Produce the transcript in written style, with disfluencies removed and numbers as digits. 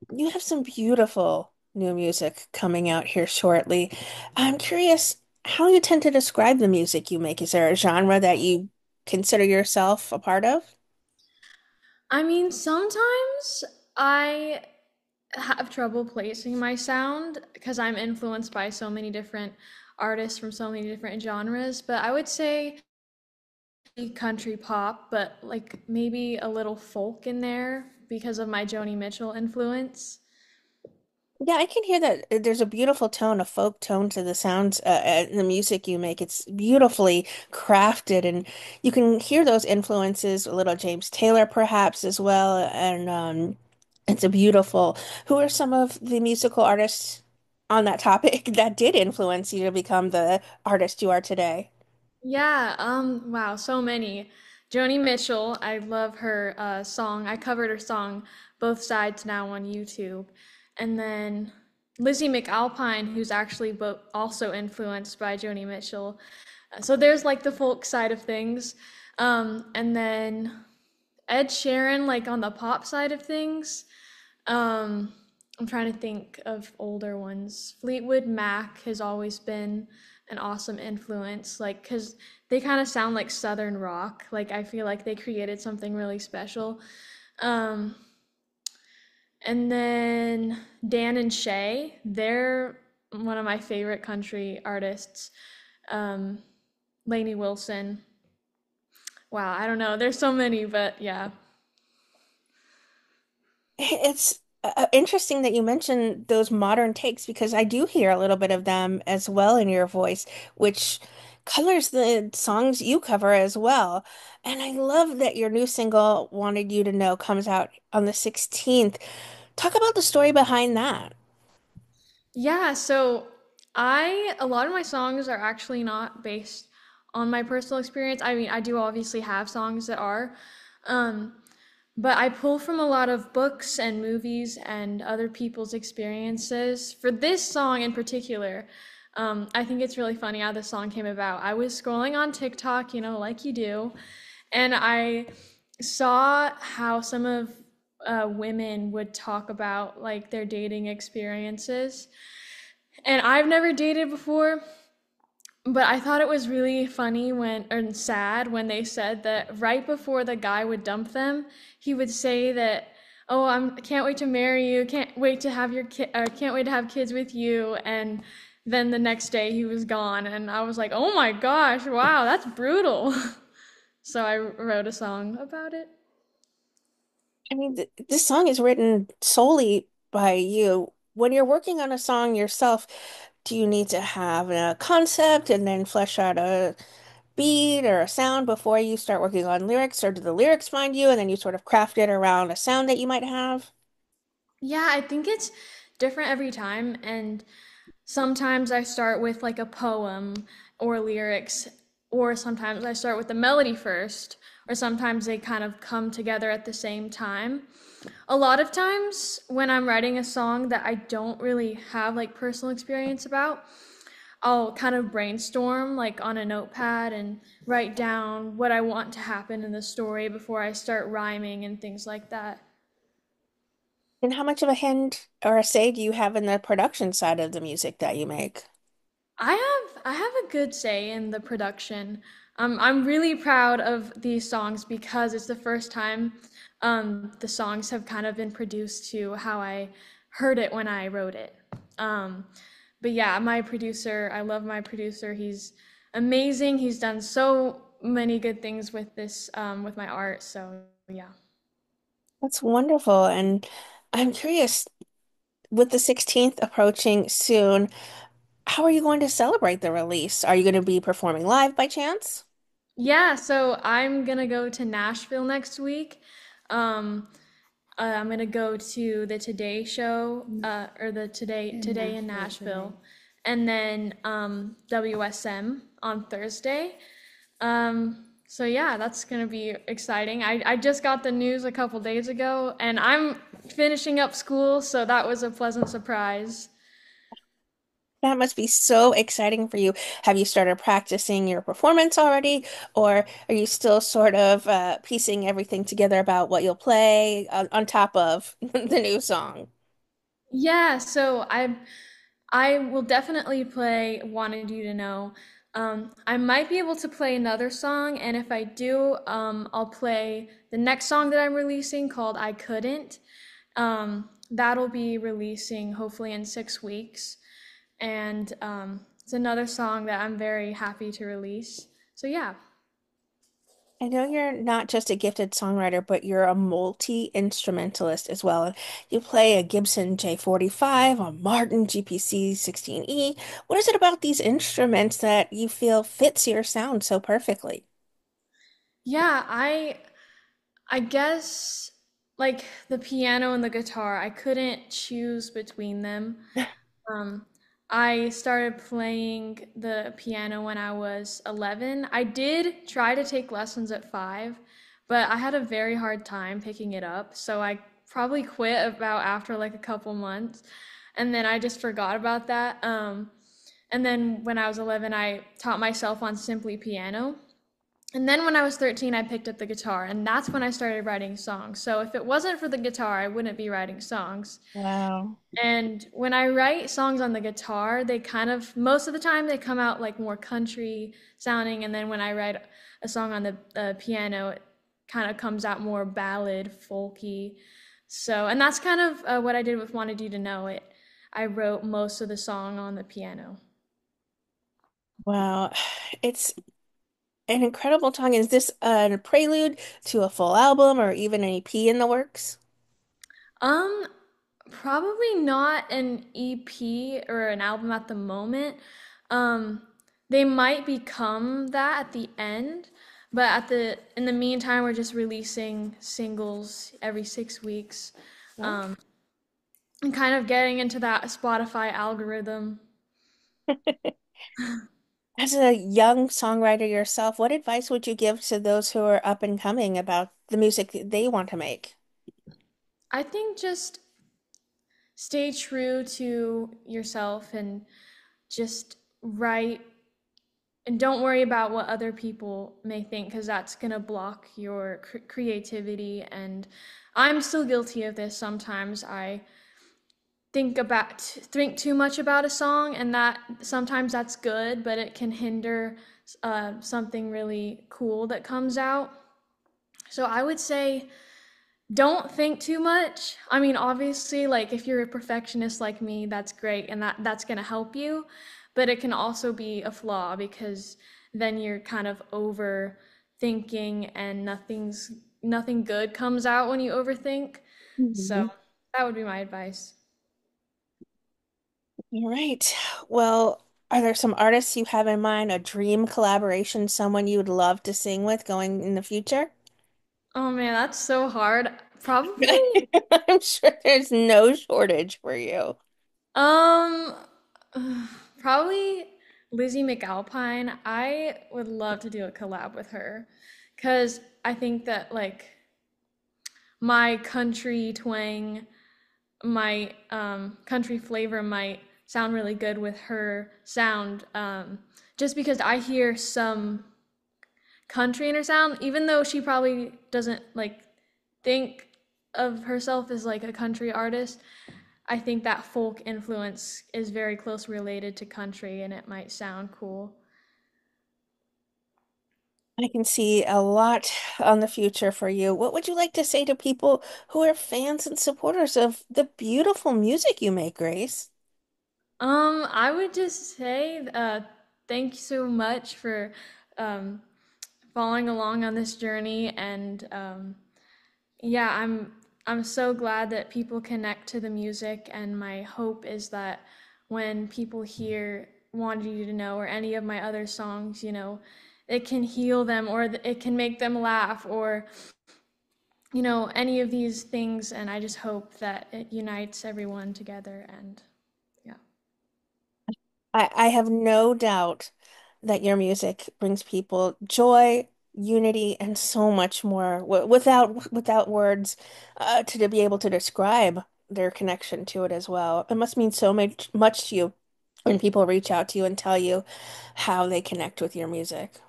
You have some beautiful new music coming out here shortly. I'm curious how you tend to describe the music you make. Is there a genre that you consider yourself a part of? I mean, sometimes I have trouble placing my sound because I'm influenced by so many different artists from so many different genres, but I would say country pop, but like maybe a little folk in there because of my Joni Mitchell influence. Yeah, I can hear that there's a beautiful tone, a folk tone to the sounds, the music you make. It's beautifully crafted, and you can hear those influences, a little James Taylor perhaps as well. And it's a beautiful. Who are some of the musical artists on that topic that did influence you to become the artist you are today? Yeah, wow, so many. Joni Mitchell, I love her song. I covered her song Both Sides now on YouTube. And then Lizzie McAlpine, who's actually also influenced by Joni Mitchell. So there's like the folk side of things. And then Ed Sheeran, like on the pop side of things. Um, I'm trying to think of older ones. Fleetwood Mac has always been an awesome influence, like, because they kind of sound like Southern rock. Like, I feel like they created something really special. Um, and then Dan and Shay, they're one of my favorite country artists. Um, Lainey Wilson. Wow, I don't know. There's so many, but yeah. It's interesting that you mentioned those modern takes because I do hear a little bit of them as well in your voice, which colors the songs you cover as well. And I love that your new single, Wanted You to Know, comes out on the 16th. Talk about the story behind that. Yeah, so a lot of my songs are actually not based on my personal experience. I mean, I do obviously have songs that are, um, but I pull from a lot of books and movies and other people's experiences. For this song in particular, I think it's really funny how this song came about. I was scrolling on TikTok, like you do, and I saw how some of women would talk about like their dating experiences. And I've never dated before, but I thought it was really funny or sad when they said that right before the guy would dump them, he would say that, "Oh, can't wait to marry you. Can't wait to have can't wait to have kids with you." And then the next day he was gone, and I was like, "Oh my gosh, wow, that's brutal." So I wrote a song about it. I mean, th this song is written solely by you. When you're working on a song yourself, do you need to have a concept and then flesh out a beat or a sound before you start working on lyrics, or do the lyrics find you and then you sort of craft it around a sound that you might have? Yeah, I think it's different every time, and sometimes I start with like a poem or lyrics, or sometimes I start with the melody first, or sometimes they kind of come together at the same time. A lot of times when I'm writing a song that I don't really have like personal experience about, I'll kind of brainstorm like on a notepad and write down what I want to happen in the story before I start rhyming and things like that. And how much of a hand or a say do you have in the production side of the music that you make? I have a good say in the production. I'm really proud of these songs because it's the first time the songs have kind of been produced to how I heard it when I wrote it. Um, but yeah, my producer, I love my producer. He's amazing. He's done so many good things with this with my art. So yeah. That's wonderful. And I'm curious, with the 16th approaching soon, how are you going to celebrate the release? Are you going to be performing live by chance? Yeah, so I'm gonna go to Nashville next week. Um, I'm gonna go to the Today Show, or the Today in Nashville, and then WSM on Thursday. So yeah, that's gonna be exciting. I just got the news a couple days ago, and I'm finishing up school, so that was a pleasant surprise. That must be so exciting for you. Have you started practicing your performance already, or are you still sort of piecing everything together about what you'll play on top of the new song? Yeah, so I will definitely play Wanted You to Know. I might be able to play another song, and if I do, I'll play the next song that I'm releasing called I Couldn't. That'll be releasing hopefully in 6 weeks. And it's another song that I'm very happy to release. So yeah. I know you're not just a gifted songwriter, but you're a multi-instrumentalist as well. You play a Gibson J45, a Martin GPC 16E. What is it about these instruments that you feel fits your sound so perfectly? Yeah, I guess like the piano and the guitar, I couldn't choose between them. Um, I started playing the piano when I was 11. I did try to take lessons at 5, but I had a very hard time picking it up. So I probably quit about after like a couple months. And then I just forgot about that. And then when I was 11, I taught myself on simply piano. And then when I was 13, I picked up the guitar, and that's when I started writing songs. So if it wasn't for the guitar, I wouldn't be writing songs. Wow. And when I write songs on the guitar, they kind of, most of the time, they come out like more country sounding. And then when I write a song on the piano, it kind of comes out more ballad, folky. So, and that's kind of what I did with Wanted You to Know It. I wrote most of the song on the piano. Wow. It's an incredible song. Is this a prelude to a full album or even an EP in the works? Um, Probably not an EP or an album at the moment. Um, they might become that at the end, but in the meantime, we're just releasing singles every 6 weeks, Okay. um, and kind of getting into that Spotify algorithm. As a young songwriter yourself, what advice would you give to those who are up and coming about the music that they want to make? I think just stay true to yourself and just write and don't worry about what other people may think because that's going to block your creativity. And I'm still guilty of this. Sometimes I think too much about a song, and that sometimes that's good, but it can hinder something really cool that comes out. So I would say don't think too much. I mean, obviously, like if you're a perfectionist like me, that's great and that's going to help you, but it can also be a flaw because then you're kind of overthinking and nothing good comes out when you overthink. So, Mhm. that would be my advice. All right. Well, are there some artists you have in mind, a dream collaboration, someone you would love to sing with going in the future? Oh man, that's so hard. Probably I'm sure there's no shortage for you. um probably Lizzie McAlpine. I would love to do a collab with her cuz I think that like my country twang, my country flavor might sound really good with her sound just because I hear some country in her sound even though she probably doesn't like think of herself as like a country artist. I think that folk influence is very close related to country and it might sound cool. I can see a lot on the future for you. What would you like to say to people who are fans and supporters of the beautiful music you make, Grace? I would just say thank you so much for um, following along on this journey and yeah, I'm so glad that people connect to the music and my hope is that when people hear Wanted You to Know or any of my other songs, it can heal them or it can make them laugh or any of these things and I just hope that it unites everyone together and yeah. I have no doubt that your music brings people joy, unity, and so much more without words to be able to describe their connection to it as well. It must mean so much to you when people reach out to you and tell you how they connect with your music.